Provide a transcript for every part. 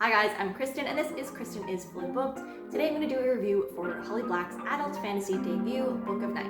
Hi guys, I'm Kristen and this is Kristen is Fully Booked. Today I'm going to do a review for Holly Black's adult fantasy debut, Book of Night.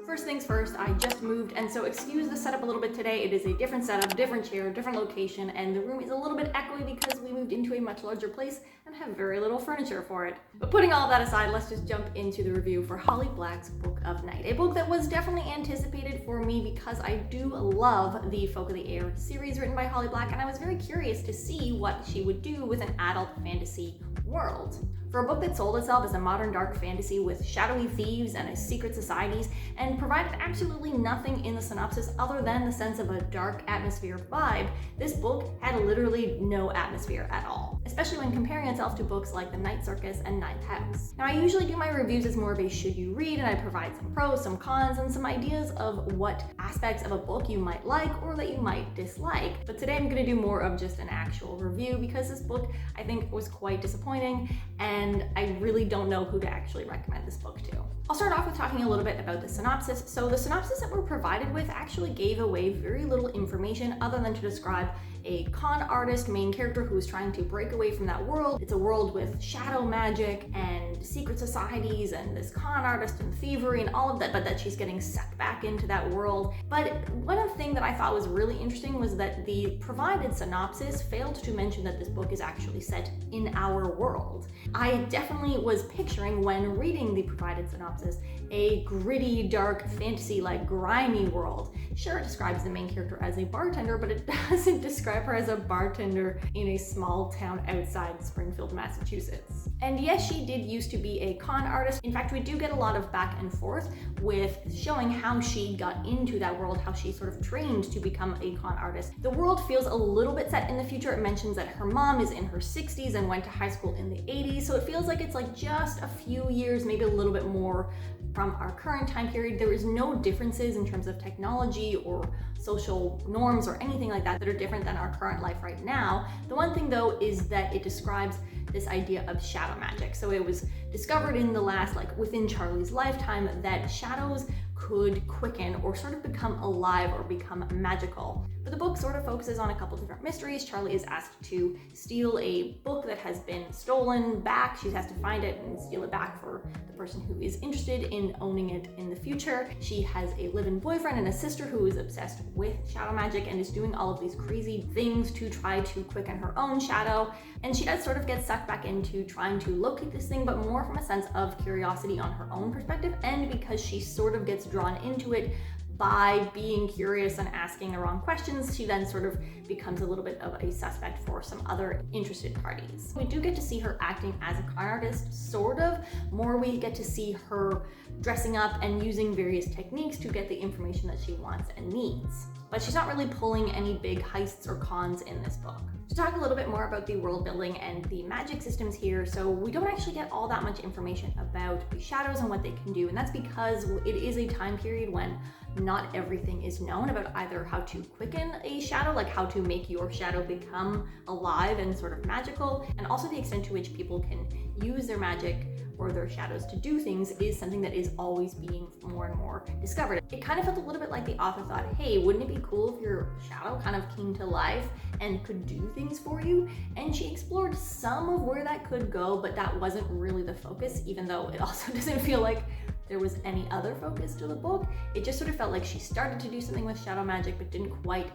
First things first, I just moved, and so excuse the setup a little bit today. It is a different setup, different chair, different location, and the room is a little bit echoey because we moved into a much larger place and have very little furniture for it. But putting all of that aside, let's just jump into the review for Holly Black's Book of Night, a book that was definitely anticipated for me because I do love the Folk of the Air series written by Holly Black, and I was very curious to see what she would do with an adult fantasy world. For a book that sold itself as a modern dark fantasy with shadowy thieves and secret societies and provided absolutely nothing in the synopsis other than the sense of a dark atmosphere vibe, this book had literally no atmosphere at all, especially when comparing itself to books like The Night Circus and Ninth House. Now, I usually do my reviews as more of a should you read, and I provide some pros, some cons, and some ideas of what aspects of a book you might like or that you might dislike. But today I'm going to do more of just an actual review because this book I think was quite disappointing, and I really don't know who to actually recommend this book to. I'll start off with talking a little bit about the synopsis. So the synopsis that we're provided with actually gave away very little information other than to describe a con artist main character who is trying to break away from that world. It's a world with shadow magic and secret societies and this con artist and thievery and all of that, but that she's getting sucked back into that world. But one of the things that I thought was really interesting was that the provided synopsis failed to mention that this book is actually set in our world. I definitely was picturing when reading the provided synopsis a gritty, dark, fantasy-like grimy world. Sure, it describes the main character as a bartender, but it doesn't describe her as a bartender in a small town outside Springfield, Massachusetts. And yes, she did used to be a con artist. In fact, we do get a lot of back and forth with showing how she got into that world, how she sort of trained to become a con artist. The world feels a little bit set in the future. It mentions that her mom is in her 60s and went to high school in the 80s, so it feels like it's like just a few years, maybe a little bit more from our current time period. There is no differences in terms of technology or social norms or anything like that that are different than our current life right now. The one thing though is that it describes this idea of shadow magic. So it was discovered in the last, within Charlie's lifetime, that shadows could quicken or sort of become alive or become magical. But the book sort of focuses on a couple different mysteries. Charlie is asked to steal a book that has been stolen back. She has to find it and steal it back for the person who is interested in owning it in the future. She has a live-in boyfriend and a sister who is obsessed with shadow magic and is doing all of these crazy things to try to quicken her own shadow. And she does sort of get sucked back into trying to locate this thing, but more from a sense of curiosity on her own perspective, and because she sort of gets drawn into it by being curious and asking the wrong questions, she then sort of becomes a little bit of a suspect for some other interested parties. We do get to see her acting as a con artist, sort of. More we get to see her dressing up and using various techniques to get the information that she wants and needs. But she's not really pulling any big heists or cons in this book. To talk a little bit more about the world building and the magic systems here, so we don't actually get all that much information about the shadows and what they can do, and that's because it is a time period when not everything is known about either how to quicken a shadow, like how to make your shadow become alive and sort of magical, and also the extent to which people can use their magic or their shadows to do things is something that is always being more and more discovered. It kind of felt a little bit like the author thought, hey, wouldn't it be cool if your shadow kind of came to life and could do things for you? And she explored some of where that could go, but that wasn't really the focus, even though it also doesn't feel like there was any other focus to the book. It just sort of felt like she started to do something with shadow magic, but didn't quite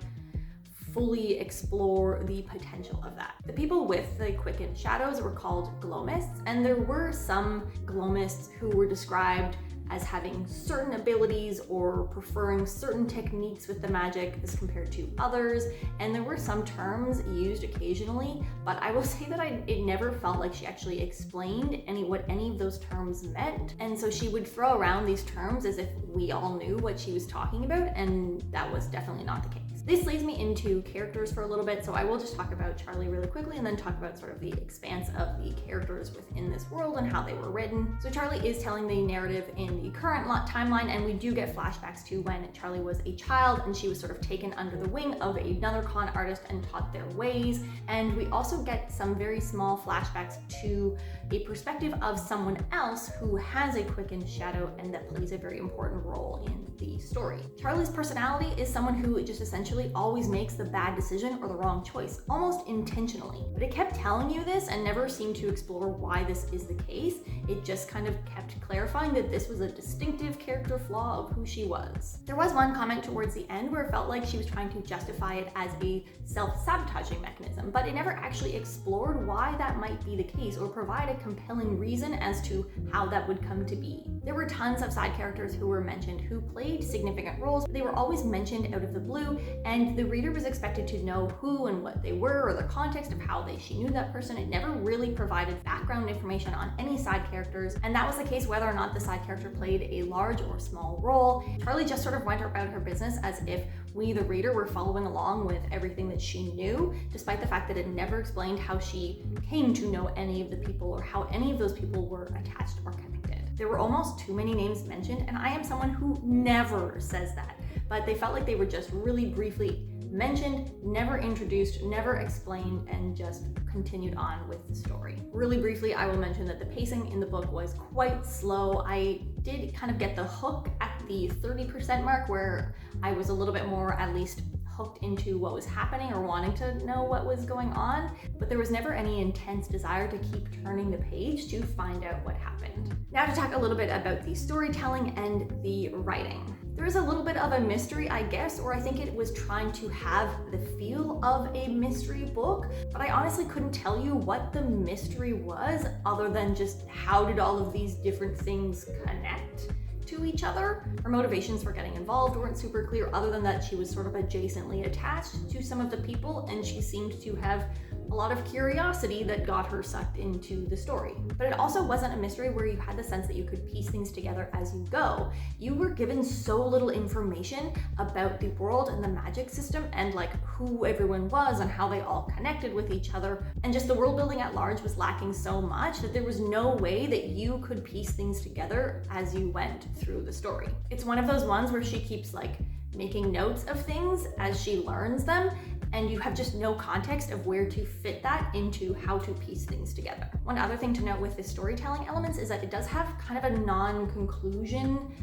fully explore the potential of that. The people with the quickened shadows were called glow mists, and there were some glow mists who were described as having certain abilities or preferring certain techniques with the magic as compared to others, and there were some terms used occasionally, but I will say that it never felt like she actually explained what any of those terms meant, and so she would throw around these terms as if we all knew what she was talking about, and that was definitely not the case. This leads me into characters for a little bit, so I will just talk about Charlie really quickly and then talk about sort of the expanse of the characters within this world and how they were written. So Charlie is telling the narrative in the current timeline, and we do get flashbacks to when Charlie was a child and she was sort of taken under the wing of another con artist and taught their ways. And we also get some very small flashbacks to a perspective of someone else who has a quickened shadow and that plays a very important role in the story. Charlie's personality is someone who just essentially actually always makes the bad decision or the wrong choice, almost intentionally. But it kept telling you this and never seemed to explore why this is the case. It just kind of kept clarifying that this was a distinctive character flaw of who she was. There was one comment towards the end where it felt like she was trying to justify it as a self-sabotaging mechanism, but it never actually explored why that might be the case or provide a compelling reason as to how that would come to be. There were tons of side characters who were mentioned who played significant roles, but they were always mentioned out of the blue, and the reader was expected to know who and what they were or the context of how she knew that person. It never really provided background information on any side characters, and that was the case whether or not the side character played a large or small role. Charlie just sort of went about her business as if we, the reader, were following along with everything that she knew, despite the fact that it never explained how she came to know any of the people or how any of those people were attached or connected. There were almost too many names mentioned, and I am someone who never says that, but they felt like they were just really briefly mentioned, never introduced, never explained, and just continued on with the story. Really briefly, I will mention that the pacing in the book was quite slow. I did kind of get the hook at the 30% mark where I was a little bit more at least hooked into what was happening or wanting to know what was going on, but there was never any intense desire to keep turning the page to find out what happened. Now to talk a little bit about the storytelling and the writing. There is a little bit of a mystery, I guess, or I think it was trying to have the feel of a mystery book, but I honestly couldn't tell you what the mystery was other than just how did all of these different things connect to each other. Her motivations for getting involved weren't super clear other than that she was sort of adjacently attached to some of the people and she seemed to have a lot of curiosity that got her sucked into the story. But it also wasn't a mystery where you had the sense that you could piece things together as you go. You were given so little information about the world and the magic system and like who everyone was and how they all connected with each other, and just the world building at large was lacking so much that there was no way that you could piece things together as you went through the story. It's one of those ones where she keeps like making notes of things as she learns them, and you have just no context of where to fit that into how to piece things together. One other thing to note with the storytelling elements is that it does have kind of a non-conclusion,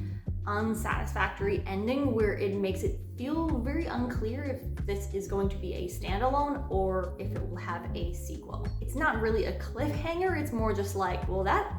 unsatisfactory ending where it makes it feel very unclear if this is going to be a standalone or if it will have a sequel. It's not really a cliffhanger, it's more just like, well, that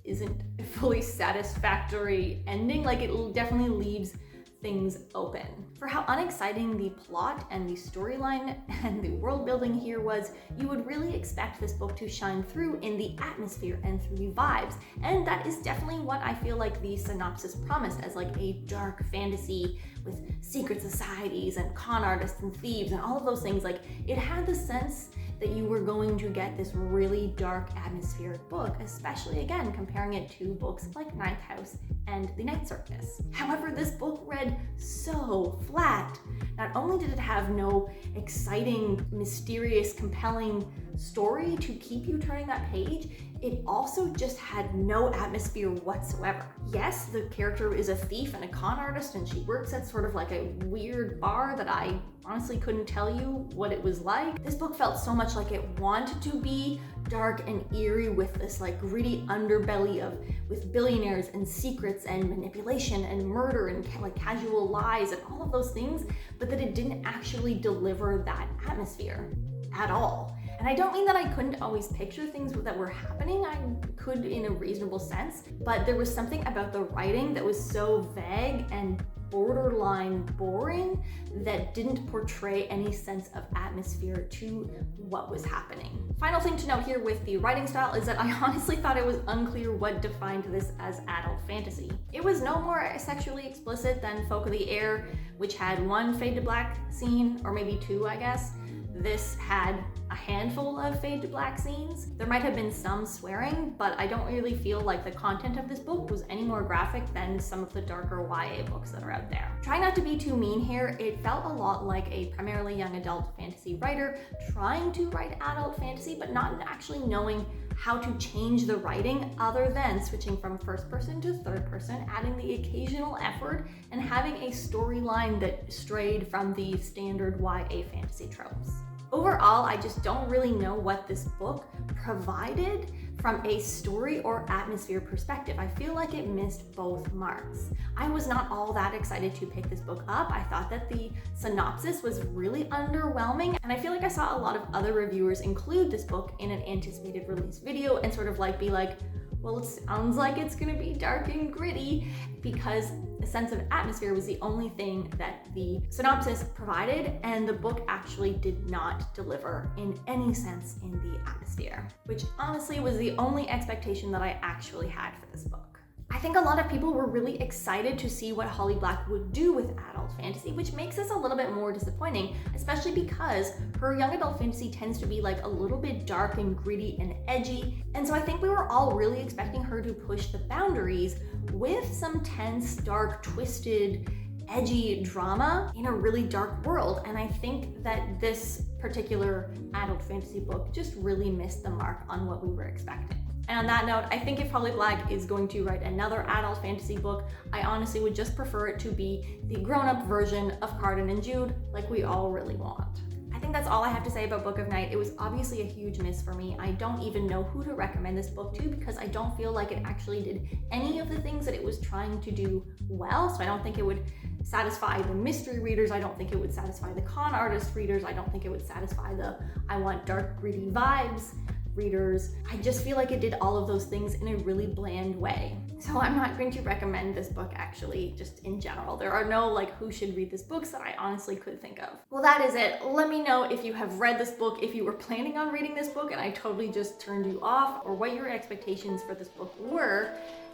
isn't a fully satisfactory ending. Like, it definitely leaves things open. For how unexciting the plot and the storyline and the world building here was, you would really expect this book to shine through in the atmosphere and through the vibes. And that is definitely what I feel like the synopsis promised as like a dark fantasy with secret societies and con artists and thieves and all of those things. Like, it had the sense that you were going to get this really dark atmospheric book, especially again comparing it to books like Ninth House and The Night Circus. However, this book read so flat. Not only did it have no exciting, mysterious, compelling story to keep you turning that page, it also just had no atmosphere whatsoever. Yes, the character is a thief and a con artist, and she works at sort of like a weird bar that I honestly couldn't tell you what it was like. This book felt so much like it wanted to be dark and eerie with this like gritty underbelly with billionaires and secrets and manipulation and murder and like casual lies and all of those things, but that it didn't actually deliver that atmosphere at all. And I don't mean that I couldn't always picture things that were happening. I could in a reasonable sense, but there was something about the writing that was so vague and borderline boring that didn't portray any sense of atmosphere to what was happening. Final thing to note here with the writing style is that I honestly thought it was unclear what defined this as adult fantasy. It was no more sexually explicit than Folk of the Air, which had one fade to black scene, or maybe two, I guess. This had a handful of fade to black scenes. There might have been some swearing, but I don't really feel like the content of this book was any more graphic than some of the darker YA books that are out there. Trying not to be too mean here, it felt a lot like a primarily young adult fantasy writer trying to write adult fantasy, but not actually knowing how to change the writing other than switching from first person to third person, adding the occasional effort, and having a storyline that strayed from the standard YA fantasy tropes. Overall, I just don't really know what this book provided From a story or atmosphere perspective, I feel like it missed both marks. I was not all that excited to pick this book up. I thought that the synopsis was really underwhelming, and I feel like I saw a lot of other reviewers include this book in an anticipated release video and sort of like be like, well, it sounds like it's gonna be dark and gritty, because a sense of atmosphere was the only thing that the synopsis provided, and the book actually did not deliver in any sense in the atmosphere, which honestly was the only expectation that I actually had for this book. I think a lot of people were really excited to see what Holly Black would do with adult fantasy, which makes this a little bit more disappointing, especially because her young adult fantasy tends to be like a little bit dark and gritty and edgy. And so I think we were all really expecting her to push the boundaries with some tense, dark, twisted, edgy drama in a really dark world. And I think that this particular adult fantasy book just really missed the mark on what we were expecting. And on that note, I think if Holly Black is going to write another adult fantasy book, I honestly would just prefer it to be the grown-up version of Carden and Jude, like we all really want. I think that's all I have to say about Book of Night. It was obviously a huge miss for me. I don't even know who to recommend this book to, because I don't feel like it actually did any of the things that it was trying to do well. So I don't think it would satisfy the mystery readers. I don't think it would satisfy the con artist readers. I don't think it would satisfy the I want dark, gritty vibes readers. I just feel like it did all of those things in a really bland way. So I'm not going to recommend this book actually, just in general. There are no like who should read this books that I honestly could think of. Well, that is it. Let me know if you have read this book, if you were planning on reading this book and I totally just turned you off, or what your expectations for this book were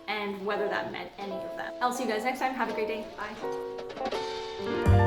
and whether that met any of them. I'll see you guys next time. Have a great day. Bye.